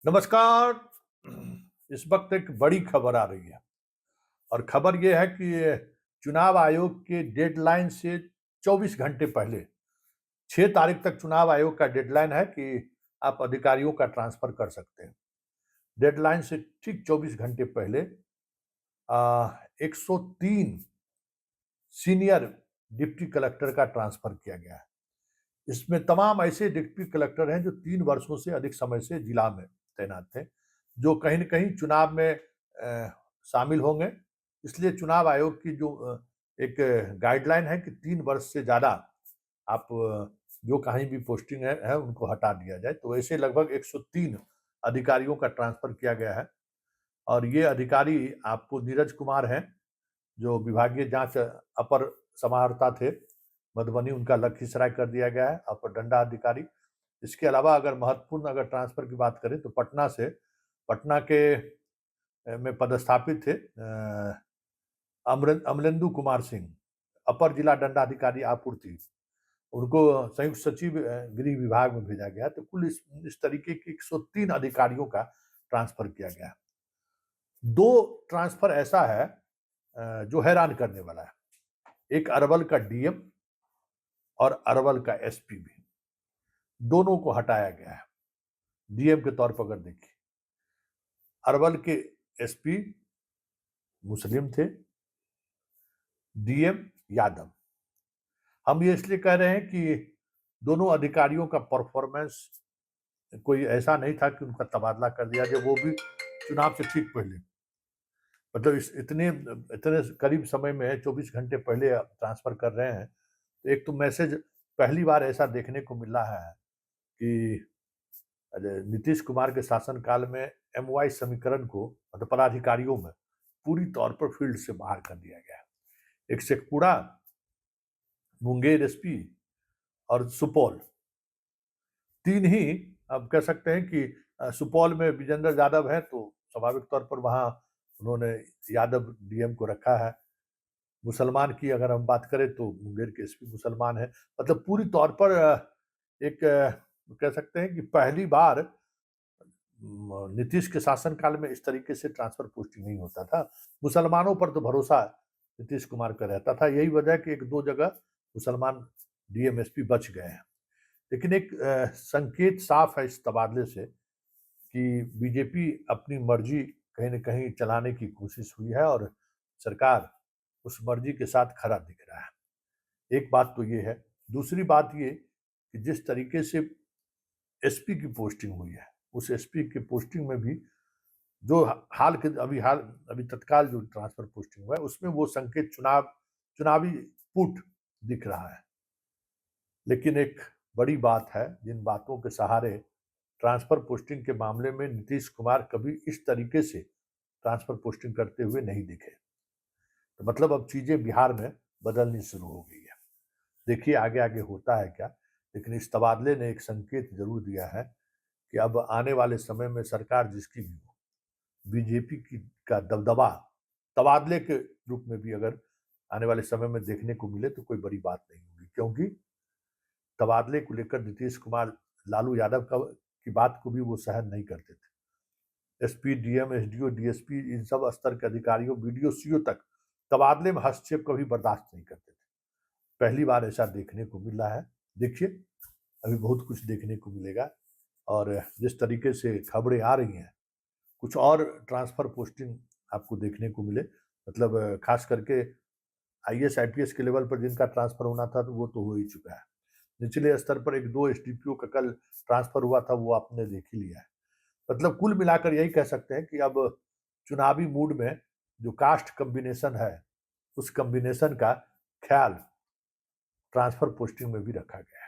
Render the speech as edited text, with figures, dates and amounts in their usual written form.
नमस्कार। इस वक्त एक बड़ी खबर आ रही है और खबर यह है कि चुनाव आयोग के डेडलाइन से 24 घंटे पहले 6 तारीख तक चुनाव आयोग का डेडलाइन है कि आप अधिकारियों का ट्रांसफर कर सकते हैं। डेडलाइन से ठीक 24 घंटे पहले 103 सीनियर डिप्टी कलेक्टर का ट्रांसफर किया गया है। इसमें तमाम ऐसे डिप्टी कलेक्टर हैं जो 3 वर्षों से अधिक समय से जिला में तैनात थे, जो कहीं न कहीं चुनाव में शामिल होंगे। इसलिए चुनाव आयोग की जो एक गाइडलाइन है कि 3 वर्ष से ज़्यादा आप जो कहीं भी पोस्टिंग है उनको हटा दिया जाए। तो ऐसे लगभग 103 अधिकारियों का ट्रांसफर किया गया है और ये अधिकारी आपको नीरज कुमार हैं, जो विभागीय जाँच अपर समाहर्ता थे। मधुबनी उनका लखीसराय कर दिया गया है, अपर दंडाधिकारी। इसके अलावा अगर महत्वपूर्ण अगर ट्रांसफर की बात करें तो पटना के में पदस्थापित थे अमलेंदु कुमार सिंह, अपर जिला दंडाधिकारी आपूर्ति। उनको संयुक्त सचिव गृह विभाग में भेजा गया। तो कुल इस तरीके के 103 अधिकारियों का ट्रांसफर किया गया। 2 ट्रांसफर ऐसा है जो हैरान करने वाला है। एक अरवल का डीएम और अरवल का एसपी भी, दोनों को हटाया गया है। डीएम के तौर पर अगर देखिए, अरवल के एसपी मुस्लिम थे, डीएम यादव। हम ये इसलिए कह रहे हैं कि दोनों अधिकारियों का परफॉर्मेंस कोई ऐसा नहीं था कि उनका तबादला कर दिया जाए, वो भी चुनाव से ठीक पहले। मतलब इस इतने इतने करीब समय में 24 घंटे पहले ट्रांसफर कर रहे हैं। तो एक तो मैसेज पहली बार ऐसा देखने को मिल रहा है कि नीतीश कुमार के शासनकाल में एमवाई समीकरण को मतलब पदाधिकारियों में पूरी तौर पर फील्ड से बाहर कर दिया गया है। एक शेखपुरा, मुंगेर एसपी और सुपौल, 3 ही अब कह सकते हैं कि सुपौल में विजेंद्र यादव है तो स्वाभाविक तौर पर वहाँ उन्होंने यादव डीएम को रखा है। मुसलमान की अगर हम बात करें तो मुंगेर के एसपी मुसलमान है। मतलब पूरी तौर पर एक कह सकते हैं कि पहली बार नीतीश के शासनकाल में इस तरीके से ट्रांसफर पोस्टिंग नहीं होता था। मुसलमानों पर तो भरोसा नीतीश कुमार का रहता था। यही वजह कि 1-2 जगह मुसलमान डीएम एसपी बच गए हैं। लेकिन एक संकेत साफ है इस तबादले से कि बीजेपी अपनी मर्जी कहीं न कहीं चलाने की कोशिश हुई है और सरकार उस मर्जी के साथ खरा दिख रहा है। एक बात तो ये है। दूसरी बात ये कि जिस तरीके से एसपी की पोस्टिंग हुई है, उस एसपी की पोस्टिंग में भी जो अभी तत्काल जो ट्रांसफर पोस्टिंग हुआ है, उसमें वो संकेत चुनावी पुट दिख रहा है। लेकिन एक बड़ी बात है, जिन बातों के सहारे ट्रांसफर पोस्टिंग के मामले में नीतीश कुमार कभी इस तरीके से ट्रांसफर पोस्टिंग करते हुए नहीं दिखे। तो मतलब अब चीजें बिहार में बदलनी शुरू हो गई है। देखिए आगे-आगे होता है क्या, लेकिन इस तबादले ने एक संकेत ज़रूर दिया है कि अब आने वाले समय में सरकार जिसकी भी हो, बीजेपी की का दबदबा तबादले के रूप में भी अगर आने वाले समय में देखने को मिले तो कोई बड़ी बात नहीं होगी। क्योंकि तबादले को लेकर नीतीश कुमार लालू यादव की बात को भी वो सहन नहीं करते थे। एसपी, डीएम, एसडीओ, डीएसपी इन सब स्तर के अधिकारियों, बीडीओ, सीओ तक तबादले में हस्तक्षेप कभी बर्दाश्त नहीं करते थे। पहली बार ऐसा देखने को मिल रहा है। देखिए, अभी बहुत कुछ देखने को मिलेगा और जिस तरीके से खबरें आ रही हैं, कुछ और ट्रांसफर पोस्टिंग आपको देखने को मिले। मतलब खास करके आईएएस, आईपीएस के लेवल पर जिनका ट्रांसफर होना था तो वो तो हो ही चुका है। निचले स्तर पर 1-2 एसडीपीओ का कल ट्रांसफर हुआ था, वो आपने देख ही लिया है। मतलब कुल मिलाकर यही कह सकते हैं कि अब चुनावी मूड में जो कास्ट कॉम्बिनेशन है, उस कॉम्बिनेशन का ख्याल ट्रांसफर पोस्टिंग में भी रखा गया है।